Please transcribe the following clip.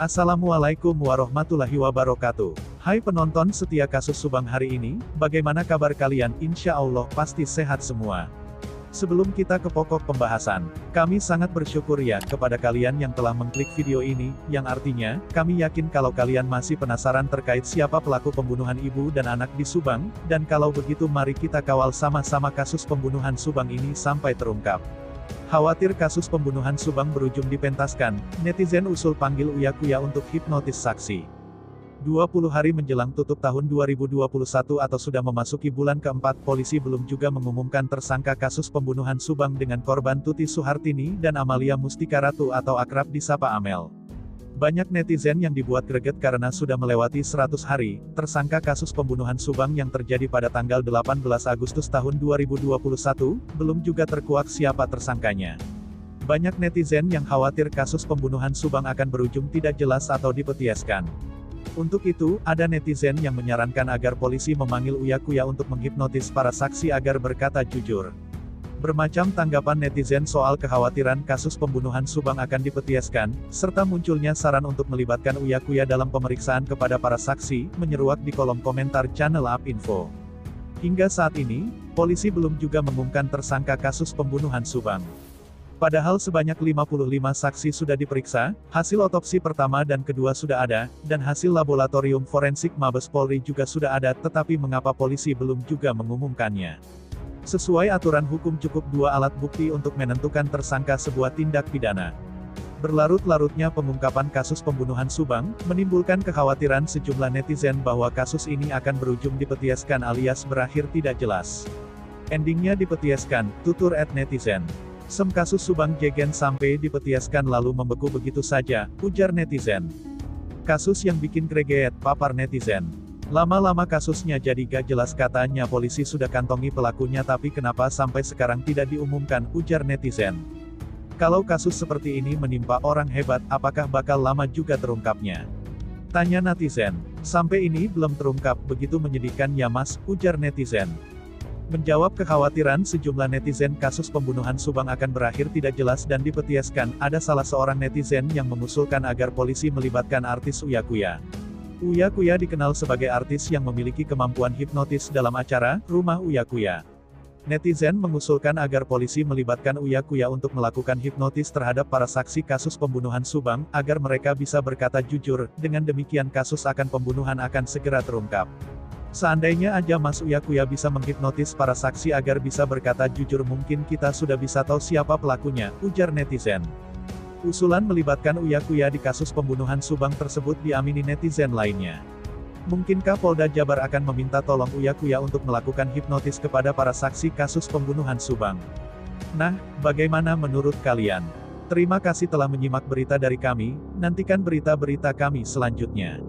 Assalamualaikum warahmatullahi wabarakatuh. Hai penonton setia kasus Subang hari ini, bagaimana kabar kalian? Insya Allah pasti sehat semua. Sebelum kita ke pokok pembahasan, kami sangat bersyukur ya kepada kalian yang telah mengklik video ini, yang artinya, kami yakin kalau kalian masih penasaran terkait siapa pelaku pembunuhan ibu dan anak di Subang, dan kalau begitu mari kita kawal sama-sama kasus pembunuhan Subang ini sampai terungkap. Khawatir kasus pembunuhan Subang berujung dipentaskan, netizen usul panggil Uya Kuya untuk hipnotis saksi. 20 hari menjelang tutup tahun 2021 atau sudah memasuki bulan keempat, polisi belum juga mengumumkan tersangka kasus pembunuhan Subang dengan korban Tuti Suhartini dan Amalia Mustika Ratu atau akrab disapa Amel. Banyak netizen yang dibuat greget karena sudah melewati 100 hari, tersangka kasus pembunuhan Subang yang terjadi pada tanggal 18 Agustus tahun 2021, belum juga terkuak siapa tersangkanya. Banyak netizen yang khawatir kasus pembunuhan Subang akan berujung tidak jelas atau dipetieskan. Untuk itu, ada netizen yang menyarankan agar polisi memanggil Uya Kuya untuk menghipnotis para saksi agar berkata jujur. Bermacam tanggapan netizen soal kekhawatiran kasus pembunuhan Subang akan dipetieskan, serta munculnya saran untuk melibatkan Uya Kuya dalam pemeriksaan kepada para saksi, menyeruak di kolom komentar channel Upinfo. Hingga saat ini, polisi belum juga mengumumkan tersangka kasus pembunuhan Subang. Padahal sebanyak 55 saksi sudah diperiksa, hasil otopsi pertama dan kedua sudah ada, dan hasil laboratorium forensik Mabes Polri juga sudah ada, tetapi mengapa polisi belum juga mengumumkannya? Sesuai aturan hukum cukup 2 alat bukti untuk menentukan tersangka sebuah tindak pidana. Berlarut-larutnya pengungkapan kasus pembunuhan Subang, menimbulkan kekhawatiran sejumlah netizen bahwa kasus ini akan berujung dipetieskan alias berakhir tidak jelas. Endingnya dipetieskan, tutur @netizen. Kasus Subang Jegen sampai dipetieskan lalu membeku begitu saja, ujar netizen. Kasus yang bikin greget, papar netizen. Lama-lama kasusnya jadi gak jelas, katanya polisi sudah kantongi pelakunya tapi kenapa sampai sekarang tidak diumumkan, ujar netizen. Kalau kasus seperti ini menimpa orang hebat, apakah bakal lama juga terungkapnya? Tanya netizen. Sampai ini belum terungkap, begitu menyedihkan ya mas, ujar netizen. Menjawab kekhawatiran sejumlah netizen kasus pembunuhan Subang akan berakhir tidak jelas dan dipetieskan, ada salah seorang netizen yang mengusulkan agar polisi melibatkan artis Uya Kuya. Uya Kuya dikenal sebagai artis yang memiliki kemampuan hipnotis dalam acara Rumah Uya Kuya. Netizen mengusulkan agar polisi melibatkan Uya Kuya untuk melakukan hipnotis terhadap para saksi kasus pembunuhan Subang, agar mereka bisa berkata jujur, dengan demikian kasus akan pembunuhan akan segera terungkap. Seandainya aja Mas Uya Kuya bisa menghipnotis para saksi agar bisa berkata jujur, mungkin kita sudah bisa tahu siapa pelakunya, ujar netizen. Usulan melibatkan Uya Kuya di kasus pembunuhan Subang tersebut diamini netizen lainnya. Mungkinkah Polda Jabar akan meminta tolong Uya Kuya untuk melakukan hipnotis kepada para saksi kasus pembunuhan Subang? Nah, bagaimana menurut kalian? Terima kasih telah menyimak berita dari kami, nantikan berita-berita kami selanjutnya.